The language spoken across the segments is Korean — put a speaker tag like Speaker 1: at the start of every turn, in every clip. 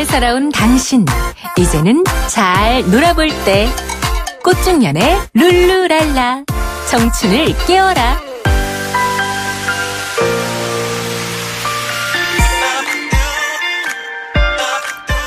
Speaker 1: 잘 살아온 당신, 이제는 잘 놀아볼 때. 꽃중년의 룰루랄라, 청춘을 깨워라.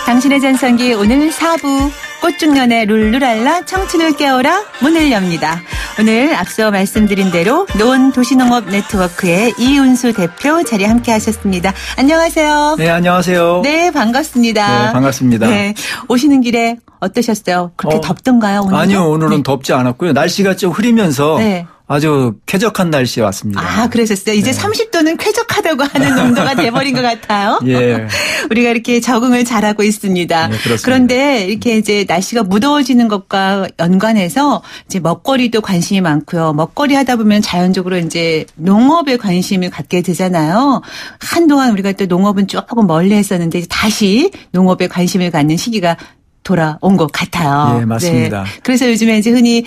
Speaker 2: 당신의 전성기 오늘 4부 꽃중년의 룰루랄라 청춘을 깨워라 문을 엽니다. 오늘 앞서 말씀드린 대로 노원도시농업 네트워크의 이운수 대표 자리 함께 하셨습니다. 안녕하세요.
Speaker 3: 네, 안녕하세요.
Speaker 2: 네, 반갑습니다.
Speaker 3: 네, 반갑습니다.
Speaker 2: 네, 오시는 길에 어떠셨어요? 그렇게 덥던가요? 오늘도?
Speaker 3: 아니요, 오늘은
Speaker 2: 네.
Speaker 3: 덥지 않았고요. 날씨가 좀 흐리면서
Speaker 2: 네.
Speaker 3: 아주 쾌적한 날씨에 왔습니다.
Speaker 2: 아, 그러셨어요. 이제
Speaker 3: 네.
Speaker 2: 30도는 쾌적하다고 하는 온도가 돼버린 것 같아요.
Speaker 3: 예.
Speaker 2: 우리가 이렇게 적응을 잘하고 있습니다.
Speaker 3: 네, 그렇습니다.
Speaker 2: 그런데 이렇게 이제 날씨가 무더워지는 것과 연관해서 이제 먹거리도 관심이 많고요. 먹거리 하다 보면 자연적으로 이제 농업에 관심을 갖게 되잖아요. 한동안 우리가 또 농업은 조금 멀리 했었는데 다시 농업에 관심을 갖는 시기가 돌아온 것 같아요.
Speaker 3: 예, 맞습니다.
Speaker 2: 네. 그래서 요즘에 이제 흔히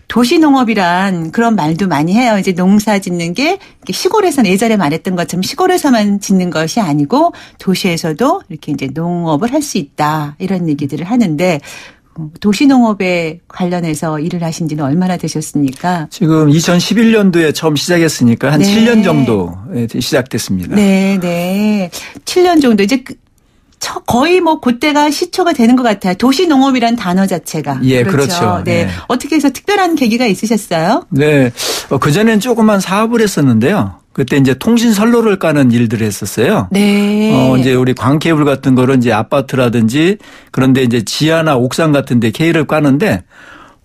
Speaker 2: 도시농업이란 그런 말도 많이 해요. 이제 농사 짓는 게 시골에서는 예전에 말했던 것처럼 시골에서만 짓는 것이 아니고 도시에서도 이렇게 이제 농업을 할 수 있다. 이런 얘기들을 하는데 도시농업에 관련해서 일을 하신 지는 얼마나 되셨습니까?
Speaker 3: 지금 2011년도에 처음 시작했으니까 한
Speaker 2: 네.
Speaker 3: 7년 정도 시작됐습니다.
Speaker 2: 네, 네. 7년 정도. 이제 거의 뭐 그때가 시초가 되는 것 같아요. 도시농업이란 단어 자체가.
Speaker 3: 예, 그렇죠.
Speaker 2: 네.
Speaker 3: 네.
Speaker 2: 어떻게 해서 특별한 계기가 있으셨어요?
Speaker 3: 네. 그전엔 조그만 사업을 했었는데요. 그때 이제 통신 선로를 까는 일들을 했었어요.
Speaker 2: 네.
Speaker 3: 이제 우리 광케이블 같은 거를 이제 아파트라든지 그런데 이제 지하나 옥상 같은 데 케이블을 까는데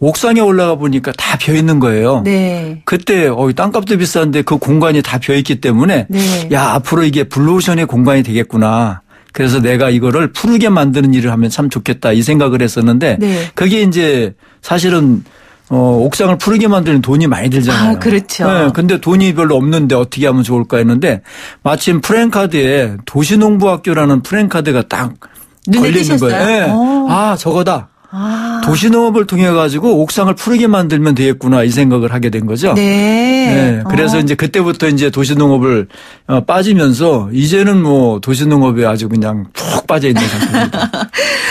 Speaker 3: 옥상에 올라가 보니까 다 비어 있는 거예요.
Speaker 2: 네.
Speaker 3: 그때 땅값도 비싼데 그 공간이 다 비어 있기 때문에
Speaker 2: 네.
Speaker 3: 야, 앞으로 이게 블루오션의 공간이 되겠구나. 그래서 내가 이거를 푸르게 만드는 일을 하면 참 좋겠다 이 생각을 했었는데
Speaker 2: 네.
Speaker 3: 그게 이제 사실은 옥상을 푸르게 만드는 돈이 많이 들잖아요.
Speaker 2: 아, 그렇죠.
Speaker 3: 네, 근데 돈이 별로 없는데 어떻게 하면 좋을까 했는데 마침 프랜카드에 도시농부학교라는 프랜카드가 딱
Speaker 2: 눈에
Speaker 3: 걸려 있는
Speaker 2: 띄셨어요?
Speaker 3: 거예요. 네. 아, 저거다.
Speaker 2: 아.
Speaker 3: 도시농업을 통해 가지고 옥상을 푸르게 만들면 되겠구나 이 생각을 하게 된 거죠.
Speaker 2: 네.
Speaker 3: 네. 그래서 이제 그때부터 이제 도시농업을 빠지면서 이제는 뭐 도시농업에 아주 그냥 푹 빠져 있는 상태입니다.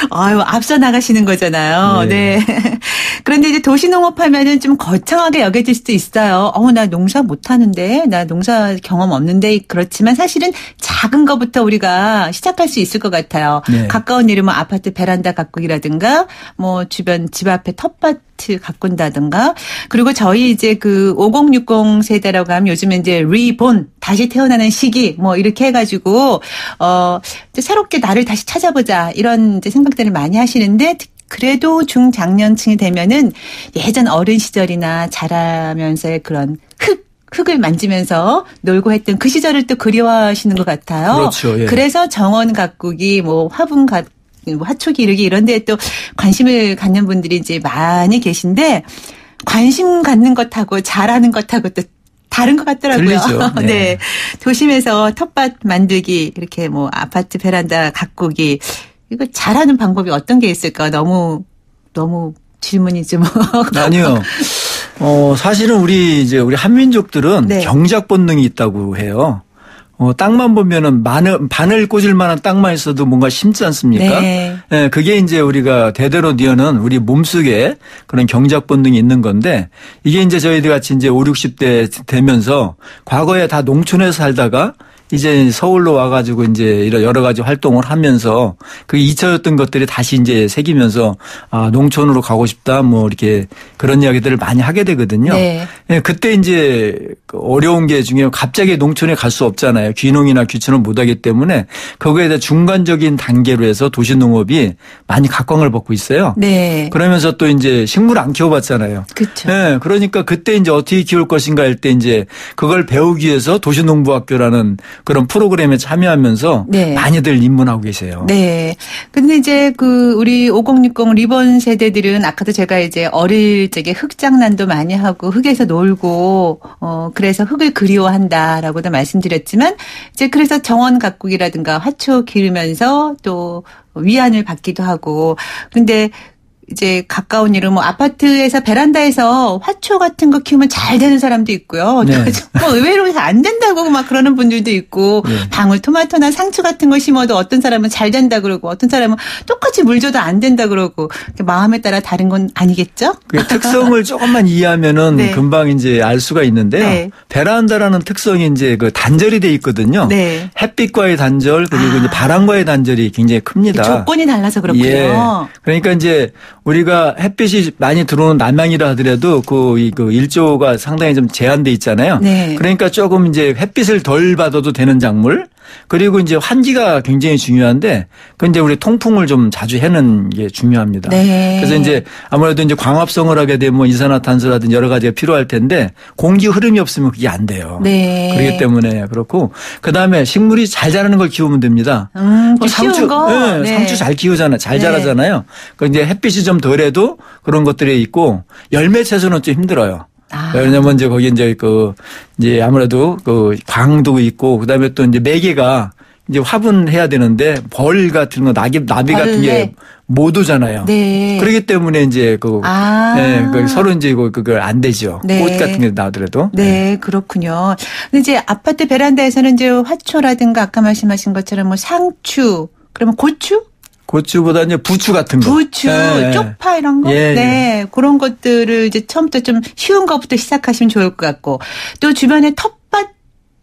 Speaker 2: 아유, 앞서 나가시는 거잖아요. 네.
Speaker 3: 네.
Speaker 2: 그런데 이제 도시농업 하면은 좀 거창하게 여겨질 수도 있어요. 나 농사 못하는데, 나 농사 경험 없는데, 그렇지만 사실은 작은 것부터 우리가 시작할 수 있을 것 같아요.
Speaker 3: 네.
Speaker 2: 가까운 일은 뭐 아파트 베란다 가꾸기라든가, 뭐 주변 집 앞에 텃밭을 가꾼다든가, 그리고 저희 이제 5060 세대라고 하면 요즘에 이제 리본, 다시 태어나는 시기, 뭐 이렇게 해가지고, 이제 새롭게 나를 다시 찾아보자, 이런 이제 생각들을 많이 하시는데, 그래도 중장년층이 되면은 예전 어린 시절이나 자라면서의 그런 흙을 만지면서 놀고 했던 그 시절을 또 그리워하시는 것 같아요.
Speaker 3: 그렇죠. 예.
Speaker 2: 그래서 정원 가꾸기, 뭐 화분 화초 기르기 이런 데에 또 관심을 갖는 분들이 이제 많이 계신데 관심 갖는 것하고 잘하는 것하고 또 다른 것 같더라고요.
Speaker 3: 들리죠. 네.
Speaker 2: 네. 도심에서 텃밭 만들기, 이렇게 뭐 아파트 베란다 가꾸기, 이거 잘하는 방법이 어떤 게 있을까? 너무 질문이 좀.
Speaker 3: 아니요. 사실은 우리 한민족들은
Speaker 2: 네.
Speaker 3: 경작 본능이 있다고 해요. 땅만 보면은 바늘 꽂을 만한 땅만 있어도 뭔가 심지 않습니까?
Speaker 2: 네.
Speaker 3: 네, 그게 이제 우리가 대대로 이어는 우리 몸속에 그런 경작 본능이 있는 건데 이게 이제 저희들 같이 이제 5, 60대 되면서 과거에 다 농촌에서 살다가 이제 서울로 와가지고 이제 이런 여러 가지 활동을 하면서 그게 잊혀졌던 것들이 다시 이제 새기면서 농촌으로 가고 싶다 뭐 이렇게 그런 이야기들을 많이 하게 되거든요.
Speaker 2: 네.
Speaker 3: 네, 그때 이제 어려운 게 중요해요. 갑자기 농촌에 갈 수 없잖아요. 귀농이나 귀촌을 못 하기 때문에 거기에 대해 중간적인 단계로 해서 도시농업이 많이 각광을 받고 있어요.
Speaker 2: 네.
Speaker 3: 그러면서 또 이제 식물 안 키워봤잖아요.
Speaker 2: 그렇죠.
Speaker 3: 네, 그러니까 그때 이제 어떻게 키울 것인가 할 때 이제 그걸 배우기 위해서 도시농부학교라는 그런 프로그램에 참여하면서
Speaker 2: 네.
Speaker 3: 많이들 입문하고 계세요.
Speaker 2: 네. 근데 이제 우리 5060 리본 세대들은 아까도 제가 이제 어릴 적에 흙장난도 많이 하고 흙에서 놀고, 그래서 흙을 그리워한다라고도 말씀드렸지만 이제 그래서 정원 가꾸기라든가 화초 기르면서 또 위안을 받기도 하고 근데 이제 가까운 일은 뭐 아파트에서 베란다에서 화초 같은 거 키우면 잘 되는 사람도 있고요.
Speaker 3: 네.
Speaker 2: 뭐 의외로 안 된다고 막 그러는 분들도 있고
Speaker 3: 네.
Speaker 2: 방울토마토나 상추 같은 거 심어도 어떤 사람은 잘 된다 그러고 어떤 사람은 똑같이 물 줘도 안 된다 그러고 마음에 따라 다른 건 아니겠죠?
Speaker 3: 그 특성을 조금만 이해하면은
Speaker 2: 네.
Speaker 3: 금방 이제 알 수가 있는데요.
Speaker 2: 네.
Speaker 3: 베란다라는 특성이 이제 그 단절이 돼 있거든요.
Speaker 2: 네.
Speaker 3: 햇빛과의 단절 그리고 이제 바람과의 단절이 굉장히 큽니다.
Speaker 2: 조건이 달라서 그렇군요.
Speaker 3: 예. 그러니까 이제 우리가 햇빛이 많이 들어오는 남양이라 하더라도 그 일조가 상당히 좀 제한돼 있잖아요.
Speaker 2: 네.
Speaker 3: 그러니까 조금 이제 햇빛을 덜 받아도 되는 작물 그리고 이제 환기가 굉장히 중요한데 그 이제 우리 통풍을 좀 자주 해는 게 중요합니다.
Speaker 2: 네.
Speaker 3: 그래서 이제 아무래도 이제 광합성을 하게 되면 뭐 이산화탄소라든지 여러 가지가 필요할 텐데 공기 흐름이 없으면 그게 안 돼요.
Speaker 2: 네.
Speaker 3: 그렇기 때문에 그렇고 그다음에 식물이 잘 자라는 걸 키우면 됩니다.
Speaker 2: 그 쉬운 거.
Speaker 3: 네,
Speaker 2: 네.
Speaker 3: 상추 잘 키우잖아요. 잘
Speaker 2: 네.
Speaker 3: 자라잖아요. 그 이제 햇빛이 좀 덜해도 그런 것들이 있고 열매 채소는 좀 힘들어요. 왜냐면 이제 거기 이제 아무래도 그 광도 있고 그다음에 또 이제 매개가 이제 화분해야 되는데 벌 같은 거 나비 같은 게 못 오잖아요.
Speaker 2: 네.
Speaker 3: 그렇기 때문에 이제 그 서로 이제 그걸 안 되죠.
Speaker 2: 네.
Speaker 3: 꽃 같은 게 나오더라도.
Speaker 2: 네, 그렇군요. 근데 이제 아파트 베란다에서는 이제 화초라든가 아까 말씀하신 것처럼 뭐 상추, 그러면 고추?
Speaker 3: 고추보다 이제 부추 같은 거.
Speaker 2: 부추, 쪽파 이런 거?
Speaker 3: 예,
Speaker 2: 네. 그런 것들을 이제 처음부터 좀 쉬운 것부터 시작하시면 좋을 것 같고 또 주변에 텃밭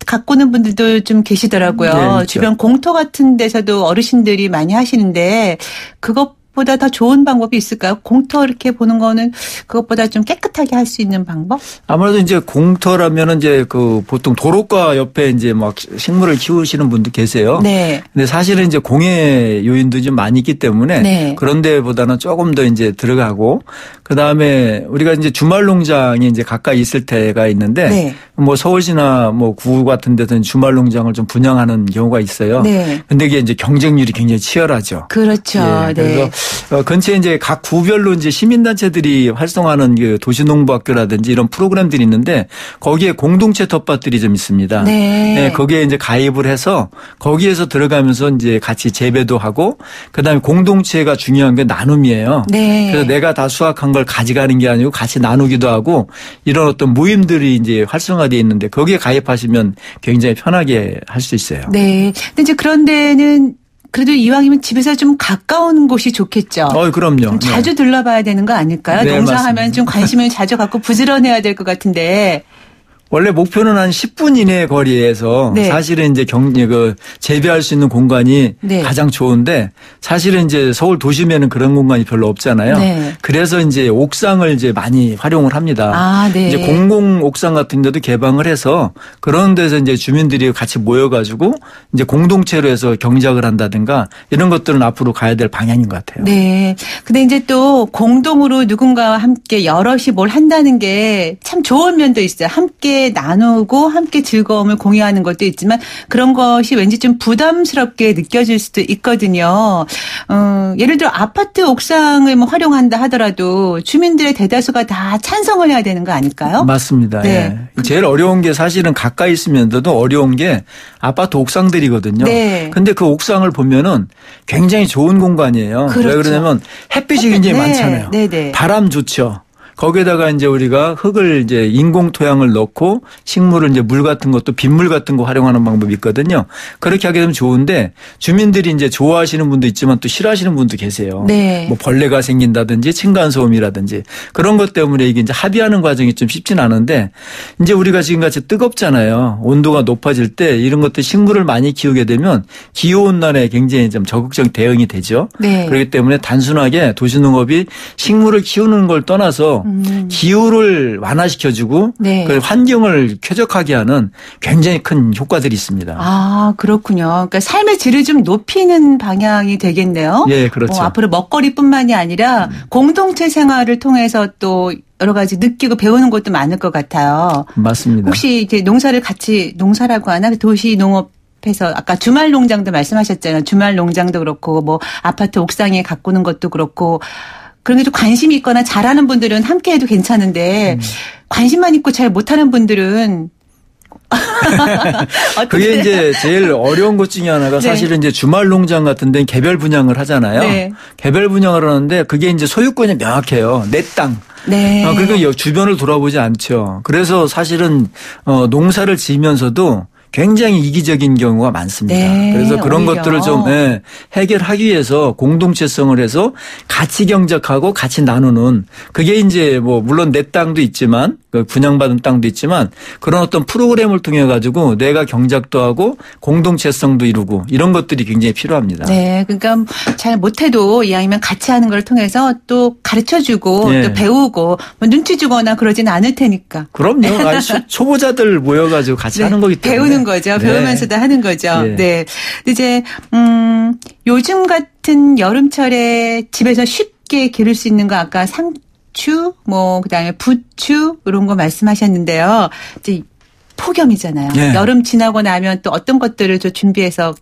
Speaker 2: 가꾸는 분들도 좀 계시더라고요.
Speaker 3: 네,
Speaker 2: 주변 공터 같은 데서도 어르신들이 많이 하시는데 그것보다 더 좋은 방법이 있을까요? 공터 이렇게 보는 거는 그것보다 좀 깨끗하게 할 수 있는 방법?
Speaker 3: 아무래도 이제 공터라면은 이제 그 보통 도로가 옆에 이제 막 식물을 키우시는 분도 계세요.
Speaker 2: 네.
Speaker 3: 근데 사실은 이제 공해 요인도 좀 많이 있기 때문에
Speaker 2: 네.
Speaker 3: 그런 데보다는 조금 더 이제 들어가고 그다음에 우리가 이제 주말 농장이 이제 가까이 있을 때가 있는데
Speaker 2: 네.
Speaker 3: 뭐 서울시나 뭐 구 같은 데서는 주말 농장을 좀 분양하는 경우가 있어요.
Speaker 2: 네.
Speaker 3: 근데 이게 이제 경쟁률이 굉장히 치열하죠.
Speaker 2: 그렇죠.
Speaker 3: 예, 그래서
Speaker 2: 네.
Speaker 3: 근처에 이제 각 구별로 이제 시민단체들이 활성화하는 그 도시농부학교라든지 이런 프로그램들이 있는데 거기에 공동체 텃밭들이 좀 있습니다.
Speaker 2: 네.
Speaker 3: 네, 거기에 이제 가입을 해서 거기에서 들어가면서 이제 같이 재배도 하고 그다음에 공동체가 중요한 게 나눔이에요.
Speaker 2: 네.
Speaker 3: 그래서 내가 다 수확한 걸 가져가는 게 아니고 같이 나누기도 하고 이런 어떤 모임들이 이제 활성화되어 있는데 거기에 가입하시면 굉장히 편하게 할 수 있어요.
Speaker 2: 네. 근데 이제 그런 데는 그래도 이왕이면 집에서 좀 가까운 곳이 좋겠죠.
Speaker 3: 그럼요.
Speaker 2: 좀 자주 들러봐야 되는 거 아닐까요?
Speaker 3: 네,
Speaker 2: 농사하면
Speaker 3: 맞습니다.
Speaker 2: 좀 관심을 자주 갖고 부지런해야 될 것 같은데.
Speaker 3: 원래 목표는 한 10분 이내 거리에서
Speaker 2: 네.
Speaker 3: 사실은 이제 재배할 수 있는 공간이
Speaker 2: 네.
Speaker 3: 가장 좋은데 사실은 이제 서울 도심에는 그런 공간이 별로 없잖아요.
Speaker 2: 네.
Speaker 3: 그래서 이제 옥상을 이제 많이 활용을 합니다.
Speaker 2: 아, 네.
Speaker 3: 이제 공공 옥상 같은 데도 개방을 해서 그런 데서 이제 주민들이 같이 모여가지고 이제 공동체로 해서 경작을 한다든가 이런 것들은 앞으로 가야 될 방향인 것 같아요.
Speaker 2: 네. 근데 이제 또 공동으로 누군가와 함께 여럿이 뭘 한다는 게 참 좋은 면도 있어요. 함께 나누고 함께 즐거움을 공유하는 것도 있지만 그런 것이 왠지 좀 부담스럽게 느껴질 수도 있거든요. 예를 들어 아파트 옥상을 뭐 활용한다 하더라도 주민들의 대다수가 다 찬성을 해야 되는 거 아닐까요?
Speaker 3: 맞습니다.
Speaker 2: 네.
Speaker 3: 예. 제일 어려운 게 사실은 가까이 있으면서도 어려운 게 아파트 옥상들이거든요.
Speaker 2: 네.
Speaker 3: 근데 그 옥상을 보면은 굉장히 좋은 공간이에요.
Speaker 2: 그렇죠.
Speaker 3: 왜 그러냐면 햇빛이 굉장히
Speaker 2: 네.
Speaker 3: 많잖아요.
Speaker 2: 네네.
Speaker 3: 바람 좋죠. 거기에다가 이제 우리가 흙을 이제 인공 토양을 넣고 식물을 이제 물 같은 것도 빗물 같은 거 활용하는 방법이 있거든요. 그렇게 하게 되면 좋은데 주민들이 이제 좋아하시는 분도 있지만 또 싫어하시는 분도 계세요.
Speaker 2: 네.
Speaker 3: 뭐 벌레가 생긴다든지 층간소음이라든지 그런 것 때문에 이게 이제 합의하는 과정이 좀 쉽진 않은데 이제 우리가 지금같이 뜨겁잖아요. 온도가 높아질 때 이런 것들 식물을 많이 키우게 되면 기후온난화에 굉장히 좀 적극적 대응이 되죠.
Speaker 2: 네.
Speaker 3: 그렇기 때문에 단순하게 도시농업이 식물을 키우는 걸 떠나서 기후를 완화시켜주고
Speaker 2: 네.
Speaker 3: 그 환경을 쾌적하게 하는 굉장히 큰 효과들이 있습니다.
Speaker 2: 아, 그렇군요. 그러니까 삶의 질을 좀 높이는 방향이 되겠네요.
Speaker 3: 예, 그렇죠.
Speaker 2: 앞으로 먹거리뿐만이 아니라 공동체 생활을 통해서 또 여러 가지 느끼고 배우는 것도 많을 것 같아요.
Speaker 3: 맞습니다.
Speaker 2: 혹시 이제 농사를 같이 농사라고 하나 도시 농업 해서 아까 주말 농장도 말씀하셨잖아요. 주말 농장도 그렇고 뭐 아파트 옥상에 가꾸는 것도 그렇고 그런 게 좀 관심이 있거나 잘하는 분들은 함께 해도 괜찮은데 관심만 있고 잘 못하는 분들은
Speaker 3: 그게 이제 제일 어려운 것 중에 하나가
Speaker 2: 네.
Speaker 3: 사실은 이제 주말 농장 같은 데는 개별 분양을 하잖아요.
Speaker 2: 네.
Speaker 3: 개별 분양을 하는데 그게 이제 소유권이 명확해요. 내 땅.
Speaker 2: 네.
Speaker 3: 그러니까 주변을 돌아보지 않죠. 그래서 사실은 농사를 지으면서도 굉장히 이기적인 경우가 많습니다.
Speaker 2: 네,
Speaker 3: 그래서 그런
Speaker 2: 오히려.
Speaker 3: 것들을 좀 해결하기 위해서 공동체성을 해서 같이 경작하고 같이 나누는 그게 이제 뭐 물론 내 땅도 있지만 분양받은 땅도 있지만 그런 어떤 프로그램을 통해 가지고 내가 경작도 하고 공동체성도 이루고 이런 것들이 굉장히 필요합니다.
Speaker 2: 네, 그러니까 잘 못해도 이왕이면 같이 하는 걸 통해서 또 가르쳐주고
Speaker 3: 예.
Speaker 2: 또 배우고 뭐 눈치 주거나 그러진 않을 테니까.
Speaker 3: 그럼요. 초보자들 모여가지고 같이
Speaker 2: 네,
Speaker 3: 하는 거기 때문에.
Speaker 2: 배우는 거죠.
Speaker 3: 네.
Speaker 2: 배우면서도 하는 거죠.
Speaker 3: 예.
Speaker 2: 네. 이제 요즘 같은 여름철에 집에서 쉽게 기를 수 있는 거 아까 상추, 뭐 그다음에 부추 이런 거 말씀하셨는데요. 이제 폭염이잖아요.
Speaker 3: 예.
Speaker 2: 여름 지나고 나면 또 어떤 것들을 좀 준비해서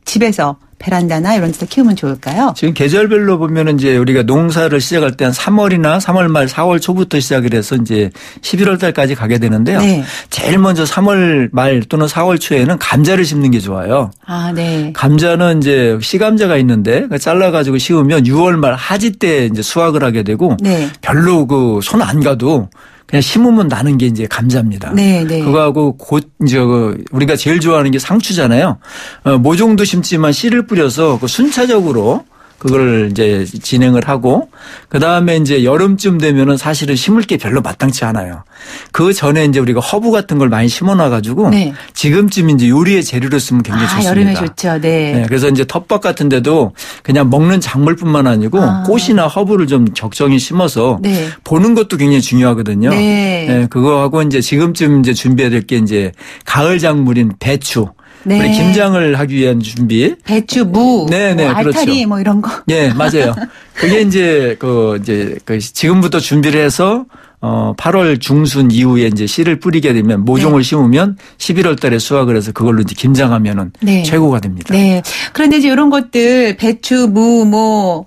Speaker 2: 집에서 베란다나 이런 데서 키우면 좋을까요?
Speaker 3: 지금 계절별로 보면은 이제 우리가 농사를 시작할 때 한 3월이나 3월 말 4월 초부터 시작을 해서 이제 11월 달까지 가게 되는데요.
Speaker 2: 네.
Speaker 3: 제일 먼저 3월 말 또는 4월 초에는 감자를 심는 게 좋아요.
Speaker 2: 아, 네.
Speaker 3: 감자는 이제 씨감자가 있는데 잘라가지고 심으면 6월 말 하지 때 이제 수확을 하게 되고
Speaker 2: 네.
Speaker 3: 별로 그 손 안 가도 그냥 심으면 나는 게 이제 감자입니다.
Speaker 2: 네, 네.
Speaker 3: 그거하고 곧 이제 우리가 제일 좋아하는 게 상추잖아요. 모종도 심지만 씨를 뿌려서 그 순차적으로 그걸 이제 진행을 하고 그다음에 이제 여름쯤 되면은 사실은 심을 게 별로 마땅치 않아요. 그 전에 이제 우리가 허브 같은 걸 많이 심어 놔 가지고
Speaker 2: 네.
Speaker 3: 지금쯤 이제 요리의 재료로 쓰면 굉장히 좋습니다.
Speaker 2: 여름에 좋죠. 네.
Speaker 3: 네, 그래서 이제 텃밭 같은 데도 그냥 먹는 작물뿐만 아니고 꽃이나 허브를 좀 적정히 심어서
Speaker 2: 네.
Speaker 3: 보는 것도 굉장히 중요하거든요.
Speaker 2: 네.
Speaker 3: 네, 그거하고 이제 지금쯤 이제 준비해야 될 게 이제 가을 작물인 배추.
Speaker 2: 네.
Speaker 3: 우리 김장을 하기 위한 준비.
Speaker 2: 배추, 무,
Speaker 3: 네네,
Speaker 2: 뭐 알타리
Speaker 3: 그렇죠.
Speaker 2: 뭐 이런 거.
Speaker 3: 예, 맞아요. 그게 이제 지금부터 준비를 해서 8월 중순 이후에 이제 씨를 뿌리게 되면 모종을 심으면 11월 달에 수확을 해서 그걸로 이제 김장하면은
Speaker 2: 네.
Speaker 3: 최고가 됩니다.
Speaker 2: 네. 그런데 이제 이런 것들 배추, 무, 뭐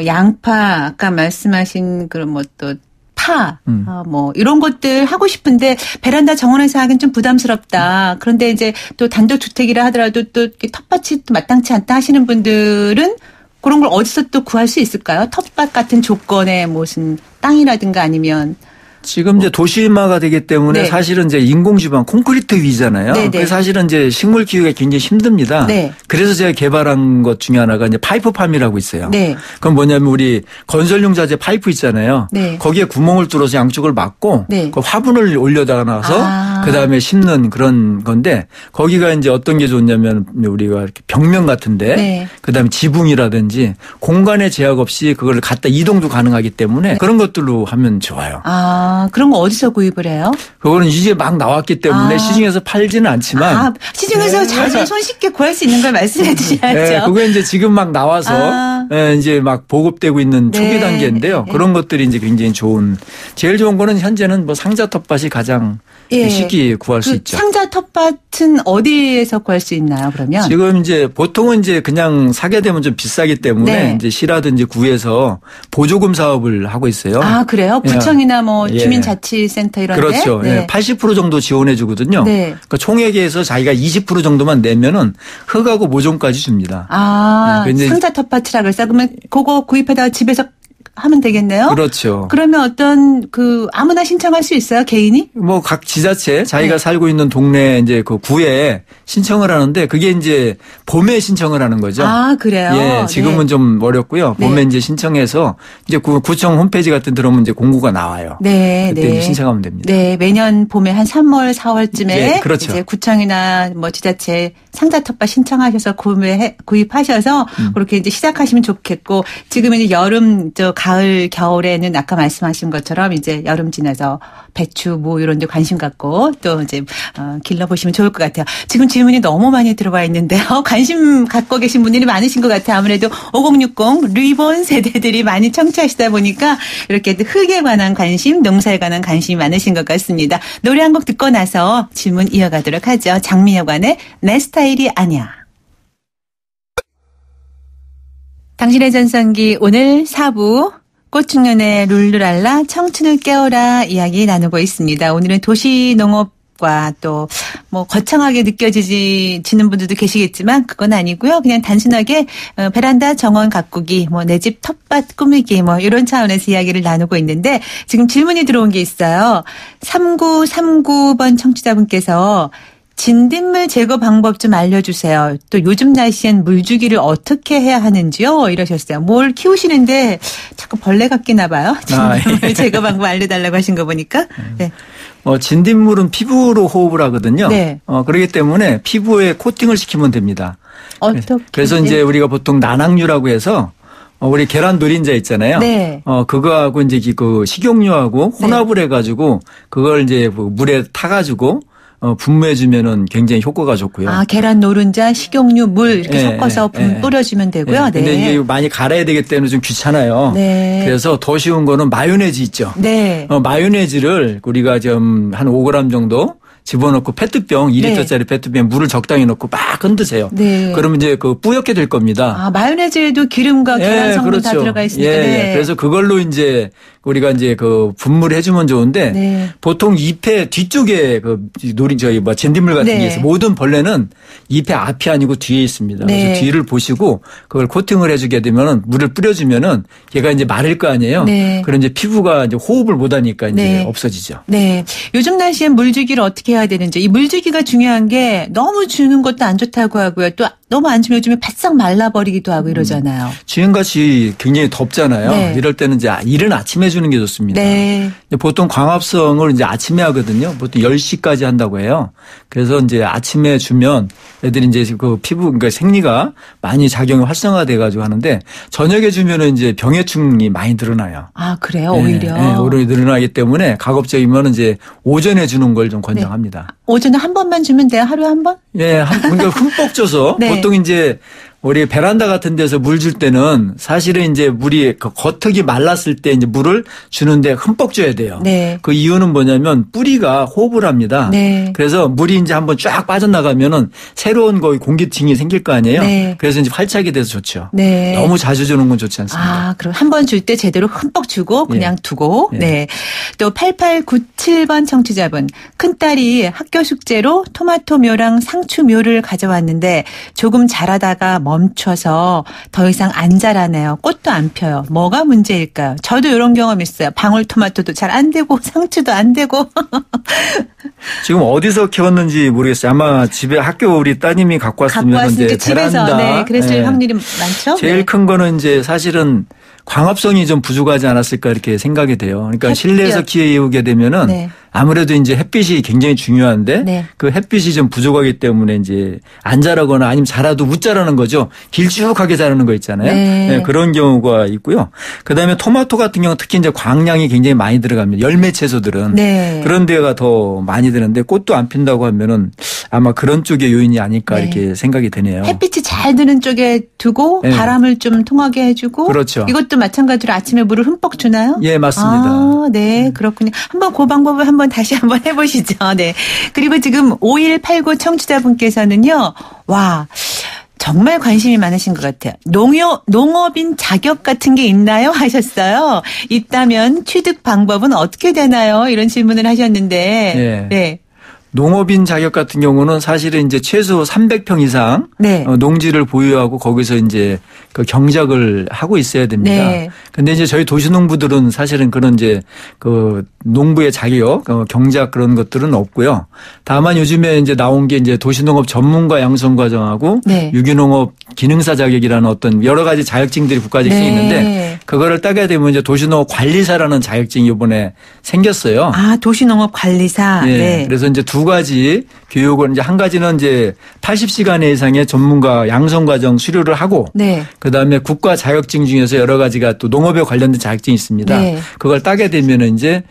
Speaker 2: 양파 아까 말씀하신 그런 뭐 또 파, 뭐 이런 것들 하고 싶은데 베란다 정원에서 하긴 좀 부담스럽다. 그런데 이제 또 단독 주택이라 하더라도 또 이렇게 텃밭이 또 마땅치 않다 하시는 분들은 그런 걸 어디서 또 구할 수 있을까요? 텃밭 같은 조건의 무슨 땅이라든가 아니면
Speaker 3: 지금 이제 도시화가 되기 때문에
Speaker 2: 네.
Speaker 3: 사실은 이제 인공지방 콘크리트 위잖아요.
Speaker 2: 네네.
Speaker 3: 그래서 사실은 이제 식물 키우기가 굉장히 힘듭니다.
Speaker 2: 네.
Speaker 3: 그래서 제가 개발한 것 중에 하나가 이제 파이프팜이라고 있어요.
Speaker 2: 네.
Speaker 3: 그건 뭐냐면 우리 건설용 자재 파이프 있잖아요.
Speaker 2: 네.
Speaker 3: 거기에 구멍을 뚫어서 양쪽을 막고
Speaker 2: 네.
Speaker 3: 그 화분을 올려다가 나서 그다음에 심는 그런 건데 거기가 이제 어떤 게 좋냐면 우리가 이렇게 벽면 같은데
Speaker 2: 네.
Speaker 3: 그다음에 지붕이라든지 공간의 제약 없이 그걸 갖다 이동도 가능하기 때문에 그런 것들로 하면 좋아요.
Speaker 2: 그런 거 어디서 구입을 해요?
Speaker 3: 그거는 이제 막 나왔기 때문에 시중에서 팔지는 않지만
Speaker 2: 시중에서 자주 손쉽게 구할 수 있는 걸 말씀해 주셔야죠.
Speaker 3: 네, 그게 이제 지금 막 나와서 이제 막 보급되고 있는 초기
Speaker 2: 네.
Speaker 3: 단계인데요.
Speaker 2: 네.
Speaker 3: 그런 것들이 이제 굉장히 제일 좋은 거는 현재는 뭐 상자 텃밭이 가장
Speaker 2: 예.
Speaker 3: 쉽게 구할 수 있죠.
Speaker 2: 상자 텃밭은 어디에서 구할 수 있나요, 그러면?
Speaker 3: 지금 이제 보통은 이제 그냥 사게 되면 좀 비싸기 때문에
Speaker 2: 네.
Speaker 3: 이제 시라든지 구에서 보조금 사업을 하고 있어요.
Speaker 2: 그래요?
Speaker 3: 예.
Speaker 2: 구청이나 뭐
Speaker 3: 예.
Speaker 2: 주민자치센터 이런 데?
Speaker 3: 그렇죠.
Speaker 2: 네.
Speaker 3: 예, 80% 정도 지원해 주거든요.
Speaker 2: 네.
Speaker 3: 그러니까 총액에서 자기가 20% 정도만 내면은 흙하고 모종까지 줍니다. 네, 근데
Speaker 2: 상자 텃밭이라 그랬어요. 그러면 그거 구입하다가 집에서 하면 되겠네요.
Speaker 3: 그렇죠.
Speaker 2: 그러면 어떤 아무나 신청할 수 있어요, 개인이?
Speaker 3: 뭐 각 지자체 자기가
Speaker 2: 네.
Speaker 3: 살고 있는 동네 이제 그 구에 신청을 하는데 그게 이제 봄에 신청을 하는 거죠.
Speaker 2: 그래요?
Speaker 3: 예, 지금은
Speaker 2: 네.
Speaker 3: 좀 어렵고요. 봄에
Speaker 2: 네.
Speaker 3: 이제 신청해서 이제 구청 홈페이지 같은 데 들어오면 이제 공고가 나와요.
Speaker 2: 네,
Speaker 3: 그때
Speaker 2: 네.
Speaker 3: 이제 신청하면 됩니다.
Speaker 2: 네, 매년 봄에 한 3월, 4월쯤에
Speaker 3: 네, 그렇죠.
Speaker 2: 이제 구청이나 뭐 지자체 상자 텃밭 신청하셔서 구입하셔서 그렇게 이제 시작하시면 좋겠고 지금은 이제 여름, 가을, 겨울에는 아까 말씀하신 것처럼 이제 여름 지나서 배추, 무 이런 데 관심 갖고 또 이제 길러보시면 좋을 것 같아요. 지금 질문이 너무 많이 들어와 있는데요. 관심 갖고 계신 분들이 많으신 것 같아요. 아무래도 5060 리본 세대들이 많이 청취하시다 보니까 이렇게 흙에 관한 관심, 농사에 관한 관심이 많으신 것 같습니다. 노래 한 곡 듣고 나서 질문 이어가도록 하죠. 장미여관의 내 스타일이 아니야. 당신의 전성기 오늘 4부 꽃중년의 룰루랄라 청춘을 깨워라 이야기 나누고 있습니다. 오늘은 도시농업 방법과 또 뭐 거창하게 느껴지는 분들도 계시겠지만 그건 아니고요. 그냥 단순하게 베란다 정원 가꾸기, 뭐 내 집 텃밭 꾸미기 뭐 이런 차원에서 이야기를 나누고 있는데 지금 질문이 들어온 게 있어요. 3939번 청취자분께서 진딧물 제거 방법 좀 알려주세요. 또 요즘 날씨엔 물주기를 어떻게 해야 하는지요? 이러셨어요. 뭘 키우시는데 자꾸 벌레 같기나 봐요. 진딧물 제거 방법 알려달라고 하신 거 보니까. 네.
Speaker 3: 진딧물은 피부로 호흡을 하거든요.
Speaker 2: 네.
Speaker 3: 그렇기 때문에 피부에 코팅을 시키면 됩니다.
Speaker 2: 어떻게?
Speaker 3: 그래서 이제 우리가 보통 난황류라고 해서 우리 계란 노린자 있잖아요.
Speaker 2: 네.
Speaker 3: 그거하고 이제 그 식용유하고 혼합을 해가지고 그걸 이제 물에 타가지고 분무해주면은 굉장히 효과가 좋고요.
Speaker 2: 아, 계란 노른자, 식용유, 물 이렇게 섞어서 뿌려주면 되고요. 네.
Speaker 3: 근데 이게 많이 갈아야 되기 때문에 좀 귀찮아요.
Speaker 2: 네.
Speaker 3: 그래서 더 쉬운 거는 마요네즈 있죠.
Speaker 2: 네.
Speaker 3: 마요네즈를 우리가 좀 한 5g 정도 집어넣고 페트병 2리터짜리 페트병 물을 적당히 넣고 막 흔드세요.
Speaker 2: 네.
Speaker 3: 그러면 이제 그 뿌옇게 될 겁니다.
Speaker 2: 아, 마요네즈에도 기름과 계란 성분
Speaker 3: 그렇죠.
Speaker 2: 다 들어가 있으니까.
Speaker 3: 네. 그래서 그걸로 이제 우리가 이제 그 분무를 해주면 좋은데
Speaker 2: 네.
Speaker 3: 보통 잎의 뒤쪽에 그 진딧물 같은 게 있어요. 모든 벌레는 잎의 앞이 아니고 뒤에 있습니다.
Speaker 2: 네.
Speaker 3: 그래서 뒤를 보시고 그걸 코팅을 해주게 되면은 물을 뿌려주면은 얘가 이제 마를 거 아니에요.
Speaker 2: 네.
Speaker 3: 그런 이제 피부가 이제 호흡을 못하니까 이제
Speaker 2: 네.
Speaker 3: 없어지죠.
Speaker 2: 네. 요즘 날씨엔 물주기를 어떻게 해야 되는지. 이 물주기가 중요한 게 너무 주는 것도 안 좋다고 하고요. 또 너무 안 주면 요즘에 바싹 말라버리기도 하고 이러잖아요.
Speaker 3: 지금같이 굉장히 덥잖아요.
Speaker 2: 네.
Speaker 3: 이럴 때는 이제 이른 아침에 주는 게 좋습니다.
Speaker 2: 네.
Speaker 3: 보통 광합성을 이제 아침에 하거든요. 보통 10시까지 한다고 해요. 그래서 이제 아침에 주면 애들이 이제 그 피부, 그러니까 생리가 많이 작용이 활성화돼 가지고 하는데 저녁에 주면은 이제 병해충이 많이 늘어나요.
Speaker 2: 아, 그래요? 오히려.
Speaker 3: 네, 오히려 늘어나기 때문에 가급적이면 이제 오전에 주는 걸 좀 권장합니다.
Speaker 2: 오전에 한 번만 주면 돼요? 하루에 한 번?
Speaker 3: 예, 그러니까 흠뻑 줘서
Speaker 2: 네.
Speaker 3: 보통 이제 우리 베란다 같은 데서 물 줄 때는 사실은 이제 물이 그 겉흙이 말랐을 때 이제 물을 주는데 흠뻑 줘야 돼요.
Speaker 2: 네.
Speaker 3: 그 이유는 뭐냐면 뿌리가 호흡을 합니다.
Speaker 2: 네.
Speaker 3: 그래서 물이 이제 한번 쫙 빠져나가면은 새로운 공기층이 생길 거 아니에요. 네. 그래서 이제 활착이 돼서 좋죠.
Speaker 2: 네.
Speaker 3: 너무 자주 주는 건 좋지 않습니다.
Speaker 2: 아, 그럼 한 번 줄 때 제대로 흠뻑 주고 그냥 두고.
Speaker 3: 예.
Speaker 2: 네. 또 8897번 청취자분. 큰딸이 학교 숙제로 토마토묘랑 상추묘를 가져왔는데 조금 자라다가 멈춰서 더 이상 안 자라네요. 꽃도 안 펴요. 뭐가 문제일까요? 저도 이런 경험 있어요. 방울토마토도 잘 안 되고 상추도 안 되고.
Speaker 3: 지금 어디서 키웠는지 모르겠어요. 아마 집에 학교 우리 따님이 갖고 왔으면 이제
Speaker 2: 집에서
Speaker 3: 베란다.
Speaker 2: 네, 그랬을 확률이 많죠.
Speaker 3: 제일
Speaker 2: 네.
Speaker 3: 큰 거는 이제 사실은 광합성이 좀 부족하지 않았을까 이렇게 생각이 돼요. 그러니까
Speaker 2: 햇볕.
Speaker 3: 실내에서 키우게 되면은
Speaker 2: 네.
Speaker 3: 아무래도 이제 햇빛이 굉장히 중요한데
Speaker 2: 네.
Speaker 3: 그 햇빛이 좀 부족하기 때문에 이제 안 자라거나 아니면 자라도 못 자라는 거죠. 길쭉하게 자라는 거 있잖아요.
Speaker 2: 네.
Speaker 3: 네, 그런 경우가 있고요. 그다음에 토마토 같은 경우 특히 이제 광량이 굉장히 많이 들어갑니다. 열매 채소들은
Speaker 2: 네.
Speaker 3: 그런 데가 더 많이 드는데 꽃도 안 핀다고 하면은 아마 그런 쪽의 요인이 아닐까
Speaker 2: 네.
Speaker 3: 이렇게 생각이 드네요.
Speaker 2: 햇빛이 잘 드는 쪽에 두고
Speaker 3: 네.
Speaker 2: 바람을 좀 통하게 해주고.
Speaker 3: 그렇죠.
Speaker 2: 이것도 마찬가지로 아침에 물을 흠뻑 주나요?
Speaker 3: 예, 맞습니다.
Speaker 2: 아, 네, 그렇군요. 한번 그 방법을 한번 다시 한번 해보시죠. 네. 그리고 지금 5189 청취자분께서는요. 와. 정말 관심이 많으신 것 같아요. 농업인 자격 같은 게 있나요? 하셨어요. 있다면 취득 방법은 어떻게 되나요? 이런 질문을 하셨는데.
Speaker 3: 예.
Speaker 2: 네.
Speaker 3: 농업인 자격 같은 경우는 사실은 이제 최소 300평 이상
Speaker 2: 네.
Speaker 3: 농지를 보유하고 거기서 이제 그 경작을 하고 있어야 됩니다.
Speaker 2: 네.
Speaker 3: 근데 이제 저희 도시농부들은 사실은 그런 이제 그 농부의 자격, 경작 그런 것들은 없고요. 다만 요즘에 이제 나온 게 이제 도시농업 전문가 양성 과정하고
Speaker 2: 네.
Speaker 3: 유기농업 기능사 자격이라는 어떤 여러 가지 자격증들이 국가직증이
Speaker 2: 네.
Speaker 3: 있는데 그거를 따게 되면 이제 도시농업 관리사라는 자격증이 이번에 생겼어요.
Speaker 2: 아, 도시농업 관리사.
Speaker 3: 예.
Speaker 2: 네.
Speaker 3: 그래서 이제 두 가지 교육을 이제 한 가지는 이제 80시간 이상의 전문가 양성 과정 수료를 하고
Speaker 2: 네.
Speaker 3: 그다음에 국가 자격증 중에서 여러 가지가 또 농업에 관련된 자격증이 있습니다.
Speaker 2: 네.
Speaker 3: 그걸 따게 되면은 이제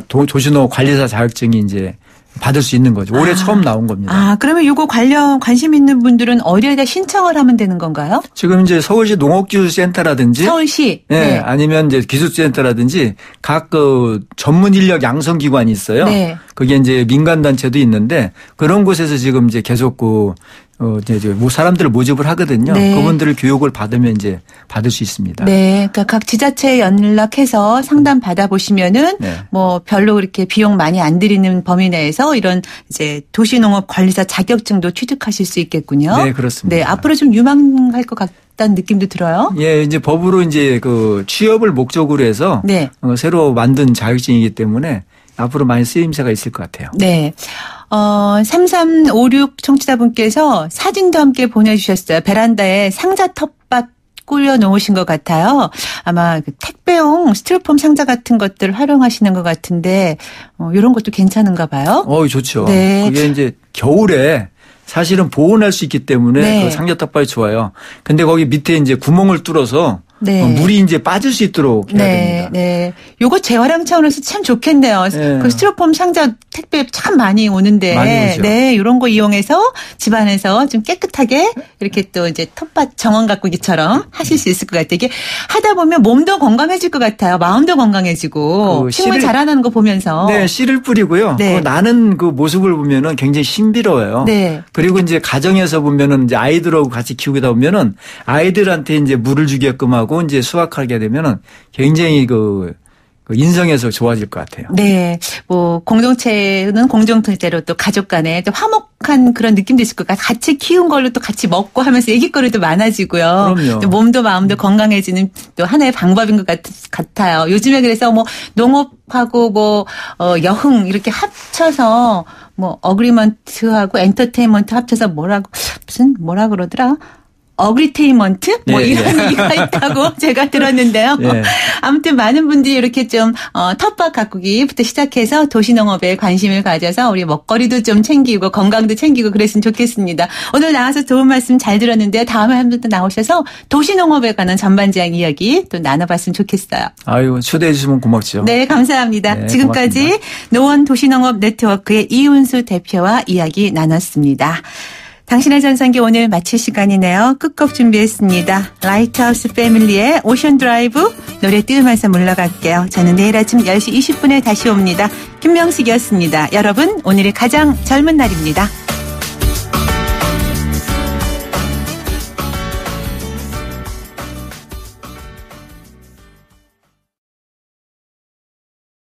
Speaker 3: 도시농업 관리사 자격증이 이제 받을 수 있는 거죠. 올해 처음 나온 겁니다.
Speaker 2: 아, 그러면 이거 관심 있는 분들은 어디에다 신청을 하면 되는 건가요?
Speaker 3: 지금 이제 서울시 농업기술센터라든지
Speaker 2: 서울시.
Speaker 3: 예,
Speaker 2: 네.
Speaker 3: 아니면 이제 기술센터라든지 각 그 전문 인력 양성 기관이 있어요.
Speaker 2: 네.
Speaker 3: 그게 이제 민간 단체도 있는데 그런 곳에서 지금 이제 계속 이제 뭐 사람들을 모집을 하거든요.
Speaker 2: 네.
Speaker 3: 그분들을 교육을 받으면 이제 받을 수 있습니다.
Speaker 2: 네. 그러니까 각 지자체에 연락해서 상담 받아보시면은
Speaker 3: 네.
Speaker 2: 뭐 별로 그렇게 비용 많이 안 들이는 범위 내에서 이런 이제 도시농업관리사 자격증도 취득하실 수 있겠군요.
Speaker 3: 네, 그렇습니다.
Speaker 2: 네. 앞으로 좀 유망할 것 같다는 느낌도 들어요.
Speaker 3: 예, 이제 법으로 이제 그 취업을 목적으로 해서
Speaker 2: 네.
Speaker 3: 새로 만든 자격증이기 때문에 앞으로 많이 쓰임새가 있을 것 같아요.
Speaker 2: 네. 3356 청취자분께서 사진도 함께 보내주셨어요. 베란다에 상자 텃밭 꾸려 놓으신 것 같아요. 아마 그 택배용 스티로폼 상자 같은 것들 활용하시는 것 같은데, 이런 것도 괜찮은가 봐요.
Speaker 3: 좋죠.
Speaker 2: 네.
Speaker 3: 그게 이제 겨울에 사실은 보온할 수 있기 때문에
Speaker 2: 네.
Speaker 3: 그 상자 텃밭이 좋아요. 근데 거기 밑에 이제 구멍을 뚫어서
Speaker 2: 네.
Speaker 3: 물이 이제 빠질 수 있도록 해야 됩니다.
Speaker 2: 네. 요거 재활용 차원에서 참 좋겠네요.
Speaker 3: 네.
Speaker 2: 그 스티로폼 상자 택배 참 많이 오는데.
Speaker 3: 많이 오죠.
Speaker 2: 네. 요런 거 이용해서 집안에서 좀 깨끗하게 이렇게 또 이제 텃밭 정원 가꾸기처럼 하실 수 있을 것 같아요. 이게 하다 보면 몸도 건강해질 것 같아요. 마음도 건강해지고.
Speaker 3: 그
Speaker 2: 식물
Speaker 3: 씨를-
Speaker 2: 자라나는 거 보면서.
Speaker 3: 네, 씨를 뿌리고요.
Speaker 2: 네.
Speaker 3: 그 나는 그 모습을 보면은 굉장히 신비로워요.
Speaker 2: 네.
Speaker 3: 그리고 이제 가정에서 보면은 이제 아이들하고 같이 키우다 보면은 아이들한테 이제 물을 주게끔 하고 이제 수확하게 되면은 굉장히 그 인성에서 좋아질 것 같아요.
Speaker 2: 네. 뭐, 공동체는 공동체로 또 가족 간에 또 화목한 그런 느낌도 있을 것 같아요. 같이 키운 걸로 또 같이 먹고 하면서 얘기거리도 많아지고요.
Speaker 3: 그럼요.
Speaker 2: 또 몸도 마음도 건강해지는 또 하나의 방법인 것 같아요. 요즘에 그래서 뭐, 농업하고 뭐, 여흥 이렇게 합쳐서 뭐, 어그리먼트하고 엔터테인먼트 합쳐서 뭐라 그러더라? 어그리테인먼트? 뭐
Speaker 3: 예,
Speaker 2: 이런
Speaker 3: 예.
Speaker 2: 얘기가 있다고 제가 들었는데요.
Speaker 3: 예.
Speaker 2: 아무튼 많은 분들이 이렇게 좀 텃밭 가꾸기부터 시작해서 도시농업에 관심을 가져서 우리 먹거리도 좀 챙기고 건강도 챙기고 그랬으면 좋겠습니다. 오늘 나와서 좋은 말씀 잘 들었는데 다음에 한 번 또 나오셔서 도시농업에 관한 전반적인 이야기 또 나눠봤으면 좋겠어요.
Speaker 3: 아유, 초대해 주시면 고맙죠.
Speaker 2: 네, 감사합니다.
Speaker 3: 네,
Speaker 2: 지금까지
Speaker 3: 고맙습니다.
Speaker 2: 노원 도시농업 네트워크의 이훈수 대표와 이야기 나눴습니다. 당신의 전성기 오늘 마칠 시간이네요. 끝곡 준비했습니다. 라이트하우스 패밀리의 오션 드라이브 노래 띄우면서 물러갈게요. 저는 내일 아침 10시 20분에 다시 옵니다. 김명숙이었습니다. 여러분 오늘이 가장 젊은 날입니다.